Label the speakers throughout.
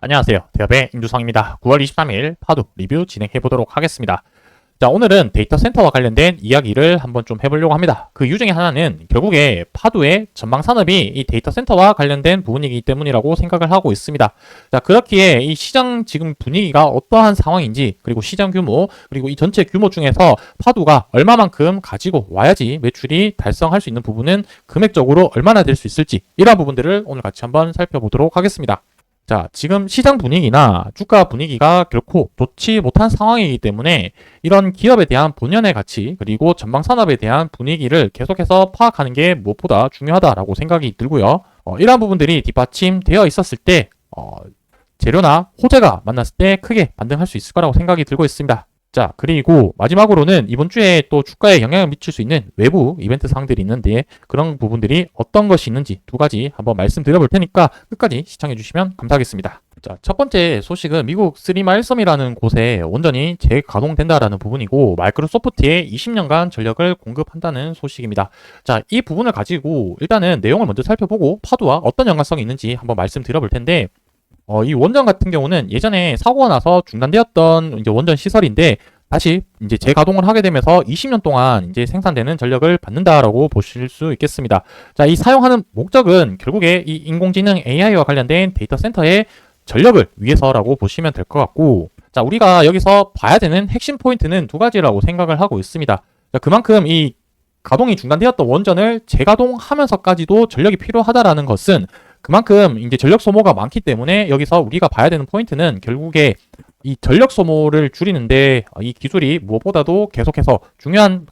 Speaker 1: 안녕하세요. 대업의 임두성입니다. 9월 23일 파도 리뷰 진행해 보도록 하겠습니다. 자, 오늘은 데이터 센터와 관련된 이야기를 한번 좀 해보려고 합니다. 그 이유 중에 하나는 결국에 파도의 전방 산업이 이 데이터 센터와 관련된 부분이기 때문이라고 생각을 하고 있습니다. 자, 그렇기에 이 시장 지금 분위기가 어떠한 상황인지, 그리고 시장 규모, 그리고 이 전체 규모 중에서 파도가 얼마만큼 가지고 와야지 매출이 달성할 수 있는 부분은 금액적으로 얼마나 될 수 있을지, 이러한 부분들을 오늘 같이 한번 살펴보도록 하겠습니다. 자, 지금 시장 분위기나 주가 분위기가 결코 좋지 못한 상황이기 때문에 이런 기업에 대한 본연의 가치, 그리고 전방 산업에 대한 분위기를 계속해서 파악하는 게 무엇보다 중요하다라고 생각이 들고요. 이러한 부분들이 뒷받침되어 있었을 때 재료나 호재가 만났을 때 크게 반등할 수 있을 거라고 생각이 들고 있습니다. 자, 그리고 마지막으로는 이번 주에 또 주가에 영향을 미칠 수 있는 외부 이벤트 사항들이 있는데, 그런 부분들이 어떤 것이 있는지 두 가지 한번 말씀드려 볼 테니까 끝까지 시청해 주시면 감사하겠습니다. 자, 첫 번째 소식은 미국 3마일섬이라는 곳에 원전이 재가동된다라는 부분이고, 마이크로소프트에 20년간 전력을 공급한다는 소식입니다. 자, 이 부분을 가지고 일단은 내용을 먼저 살펴보고 파도와 어떤 연관성이 있는지 한번 말씀드려 볼 텐데, 이 원전 같은 경우는 예전에 사고가 나서 중단되었던 이제 원전 시설인데, 다시 이제 재가동을 하게 되면서 20년 동안 이제 생산되는 전력을 받는다라고 보실 수 있겠습니다. 자, 이 사용하는 목적은 결국에 이 인공지능 AI와 관련된 데이터 센터의 전력을 위해서라고 보시면 될 것 같고, 자, 우리가 여기서 봐야 되는 핵심 포인트는 두 가지라고 생각을 하고 있습니다. 자, 그만큼 이 가동이 중단되었던 원전을 재가동하면서까지도 전력이 필요하다라는 것은 그만큼 이제 전력 소모가 많기 때문에, 여기서 우리가 봐야 되는 포인트는 결국에 이 전력 소모를 줄이는데 이 기술이 무엇보다도 계속해서 중요한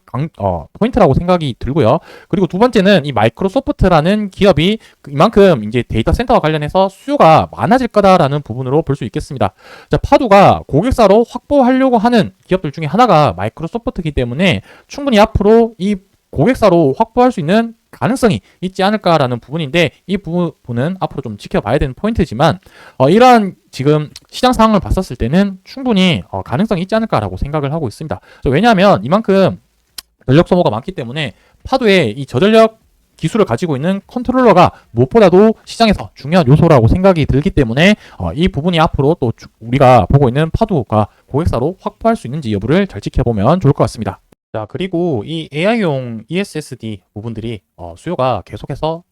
Speaker 1: 포인트라고 생각이 들고요. 그리고 두 번째는 이 마이크로소프트라는 기업이 이만큼 이제 데이터 센터와 관련해서 수요가 많아질 거다라는 부분으로 볼 수 있겠습니다. 자, 파도가 고객사로 확보하려고 하는 기업들 중에 하나가 마이크로소프트이기 때문에 충분히 앞으로 이 고객사로 확보할 수 있는 가능성이 있지 않을까라는 부분인데, 이 부분은 앞으로 좀 지켜봐야 되는 포인트지만, 이러한 지금 시장 상황을 봤었을 때는 충분히 가능성이 있지 않을까라고 생각을 하고 있습니다. 왜냐하면 이만큼 전력 소모가 많기 때문에 파도의 이 저전력 기술을 가지고 있는 컨트롤러가 무엇보다도 시장에서 중요한 요소라고 생각이 들기 때문에 이 부분이 앞으로 또 우리가 보고 있는 파도가 고객사로 확보할 수 있는지 여부를 잘 지켜보면 좋을 것 같습니다. 자, 그리고 이 AI용 ESSD 부분들이 수요가 계속해서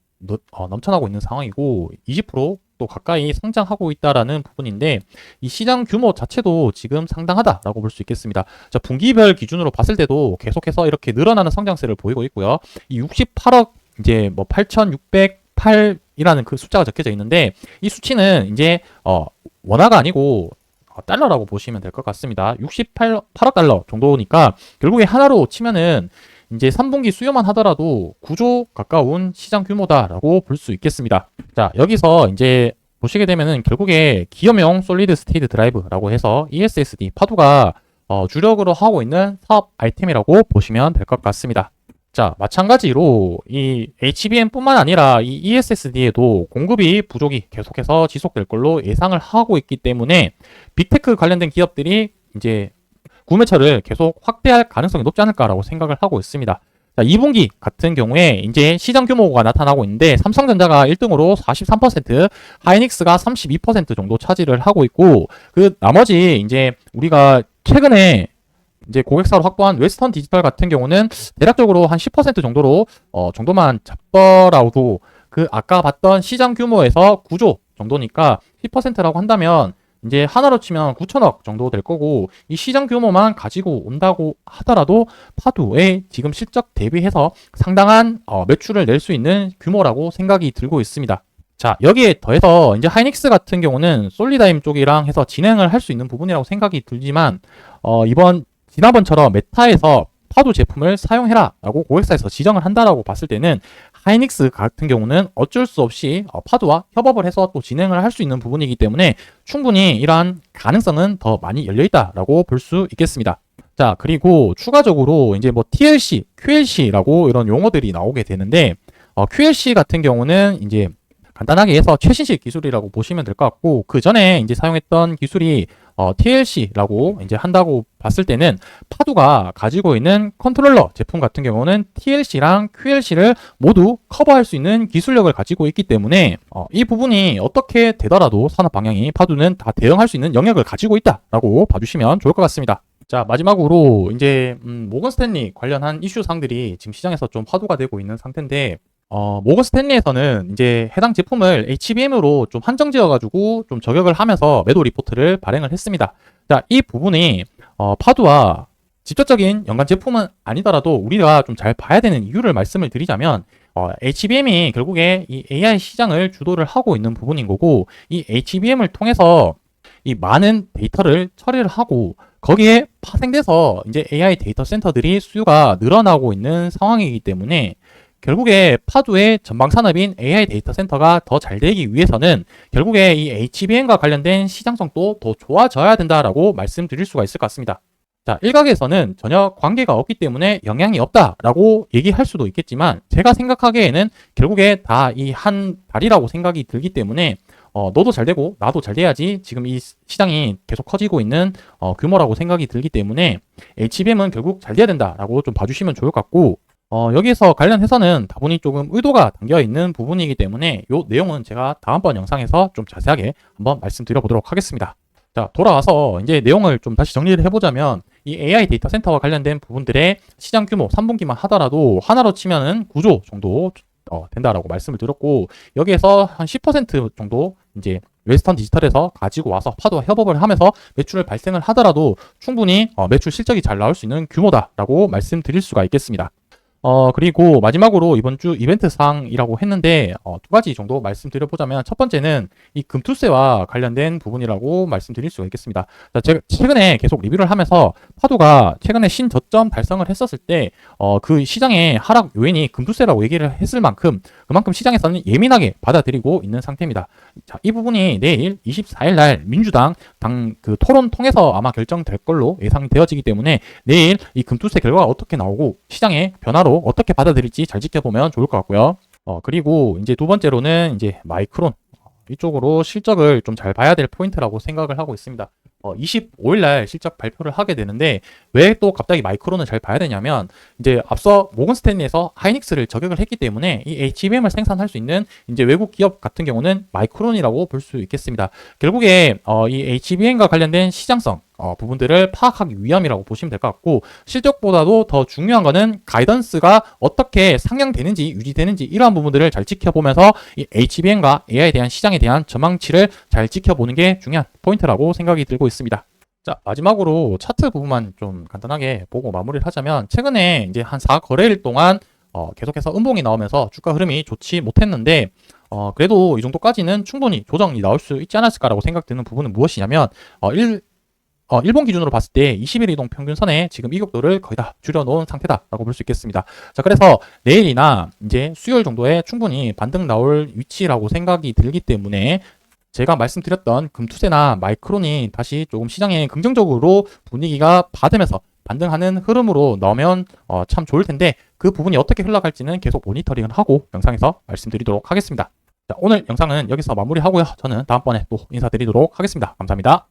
Speaker 1: 넘쳐나고 있는 상황이고, 20%또 가까이 성장하고 있다라는 부분인데, 이 시장 규모 자체도 지금 상당하다라고 볼 수 있겠습니다. 자, 분기별 기준으로 봤을 때도 계속해서 이렇게 늘어나는 성장세를 보이고 있고요. 이 68억 이제 뭐 8,608이라는 그 숫자가 적혀져 있는데, 이 수치는 이제 원화가 아니고 달러라고 보시면 될 것 같습니다. 68억 달러 정도니까 결국에 하나로 치면은 이제 3분기 수요만 하더라도 9조 가까운 시장 규모다라고 볼 수 있겠습니다. 자, 여기서 이제 보시게 되면은 결국에 기업용 솔리드 스테이트 드라이브라고 해서 ESSD 파도가 주력으로 하고 있는 사업 아이템이라고 보시면 될 것 같습니다. 자, 마찬가지로 이 HBM뿐만 아니라 이 ESSD에도 공급이 부족이 계속해서 지속될 걸로 예상을 하고 있기 때문에 빅테크 관련된 기업들이 이제 구매처를 계속 확대할 가능성이 높지 않을까라고 생각을 하고 있습니다. 자, 2분기 같은 경우에 이제 시장 규모가 나타나고 있는데, 삼성전자가 1등으로 43%, 하이닉스가 32% 정도 차지를 하고 있고, 그 나머지 이제 우리가 최근에 이제 고객사로 확보한 웨스턴 디지털 같은 경우는 대략적으로 한 10% 정도로 정도만 잡더라도 그 아까 봤던 시장 규모에서 9조 정도니까 10%라고 한다면 이제 하나로 치면 9천억 정도 될 거고, 이 시장 규모만 가지고 온다고 하더라도 파도의 지금 실적 대비해서 상당한 매출을 낼 수 있는 규모라고 생각이 들고 있습니다. 자, 여기에 더해서 이제 하이닉스 같은 경우는 솔리다임 쪽이랑 해서 진행을 할 수 있는 부분이라고 생각이 들지만, 지난번처럼 메타에서 파도 제품을 사용해라 라고 고객사에서 지정을 한다라고 봤을 때는 하이닉스 같은 경우는 어쩔 수 없이 파도와 협업을 해서 또 진행을 할 수 있는 부분이기 때문에 충분히 이러한 가능성은 더 많이 열려있다라고 볼 수 있겠습니다. 자, 그리고 추가적으로 이제 뭐 TLC, QLC라고 이런 용어들이 나오게 되는데, QLC 같은 경우는 이제 간단하게 해서 최신식 기술이라고 보시면 될 것 같고, 그 전에 이제 사용했던 기술이 TLC라고 이제 한다고 봤을 때는 파두가 가지고 있는 컨트롤러 제품 같은 경우는 TLC랑 QLC를 모두 커버할 수 있는 기술력을 가지고 있기 때문에 이 부분이 어떻게 되더라도 산업 방향이 파두는 다 대응할 수 있는 영역을 가지고 있다라고 봐주시면 좋을 것 같습니다. 자, 마지막으로 이제 모건 스탠리 관련한 이슈 사항들이 지금 시장에서 좀 화두가 되고 있는 상태인데 모건 스탠리에서는 이제 해당 제품을 HBM으로 좀 한정 지어가지고 좀 저격을 하면서 매도 리포트를 발행을 했습니다. 자, 이 부분이 파두와 직접적인 연관 제품은 아니더라도 우리가 좀 잘 봐야 되는 이유를 말씀을 드리자면 HBM이 결국에 이 AI 시장을 주도를 하고 있는 부분인 거고, 이 HBM을 통해서 이 많은 데이터를 처리를 하고 거기에 파생돼서 이제 AI 데이터 센터들이 수요가 늘어나고 있는 상황이기 때문에 결국에 파두의 전방 산업인 AI 데이터 센터가 더 잘 되기 위해서는 결국에 이 HBM과 관련된 시장성도 더 좋아져야 된다라고 말씀드릴 수가 있을 것 같습니다. 자, 일각에서는 전혀 관계가 없기 때문에 영향이 없다라고 얘기할 수도 있겠지만 제가 생각하기에는 결국에 다 이 한 달이라고 생각이 들기 때문에 너도 잘 되고 나도 잘 돼야지 지금 이 시장이 계속 커지고 있는 규모라고 생각이 들기 때문에 HBM은 결국 잘 돼야 된다라고 좀 봐주시면 좋을 것 같고, 여기에서 관련해서는 다분히 조금 의도가 담겨 있는 부분이기 때문에 이 내용은 제가 다음번 영상에서 좀 자세하게 한번 말씀드려 보도록 하겠습니다. 자, 돌아와서 이제 내용을 좀 다시 정리를 해보자면 이 AI 데이터 센터와 관련된 부분들의 시장 규모 3분기만 하더라도 하나로 치면은 9조 정도 된다라고 말씀을 드렸고, 여기에서 한 10% 정도 이제 웨스턴 디지털에서 가지고 와서 파도와 협업을 하면서 매출을 발생을 하더라도 충분히 매출 실적이 잘 나올 수 있는 규모다라고 말씀드릴 수가 있겠습니다. 그리고 마지막으로 이번 주 이벤트 사항이라고 했는데 두 가지 정도 말씀드려보자면, 첫 번째는 이 금투세와 관련된 부분이라고 말씀드릴 수가 있겠습니다. 자, 제가 최근에 계속 리뷰를 하면서 파도가 최근에 신저점 달성을 했었을 때 그 시장의 하락 요인이 금투세라고 얘기를 했을 만큼 그만큼 시장에서는 예민하게 받아들이고 있는 상태입니다. 자, 이 부분이 내일 24일 날 민주당 당 그 토론 통해서 아마 결정될 걸로 예상되어지기 때문에 내일 이 금투세 결과가 어떻게 나오고 시장의 변화로 어떻게 받아들일지 잘 지켜보면 좋을 것 같고요. 그리고 이제 두 번째로는 이제 마이크론 이쪽으로 실적을 좀 잘 봐야 될 포인트라고 생각을 하고 있습니다. 25일 날 실적 발표를 하게 되는데 왜 또 갑자기 마이크론을 잘 봐야 되냐면, 이제 앞서 모건 스탠리에서 하이닉스를 저격을 했기 때문에 이 HBM을 생산할 수 있는 이제 외국 기업 같은 경우는 마이크론이라고 볼 수 있겠습니다. 결국에 이 HBM과 관련된 시장성 부분들을 파악하기 위함이라고 보시면 될 것 같고, 실적보다도 더 중요한 거는 가이던스가 어떻게 상향되는지 유지되는지 이러한 부분들을 잘 지켜보면서 이 HBM과 AI에 대한 시장에 대한 전망치를 잘 지켜보는 게 중요한 포인트라고 생각이 들고 있습니다. 자, 마지막으로 차트 부분만 좀 간단하게 보고 마무리를 하자면, 최근에 이제 한 4거래일 동안 계속해서 음봉이 나오면서 주가 흐름이 좋지 못했는데 그래도 이 정도까지는 충분히 조정이 나올 수 있지 않았을까라고 생각되는 부분은 무엇이냐면, 일본 기준으로 봤을 때 20일 이동 평균선에 지금 이격도를 거의 다 줄여놓은 상태다라고 볼 수 있겠습니다. 자, 그래서 내일이나 이제 수요일 정도에 충분히 반등 나올 위치라고 생각이 들기 때문에 제가 말씀드렸던 금투세나 마이크론이 다시 조금 시장에 긍정적으로 분위기가 받으면서 반등하는 흐름으로 넣으면 참 좋을 텐데, 그 부분이 어떻게 흘러갈지는 계속 모니터링을 하고 영상에서 말씀드리도록 하겠습니다. 자, 오늘 영상은 여기서 마무리하고요. 저는 다음번에 또 인사드리도록 하겠습니다. 감사합니다.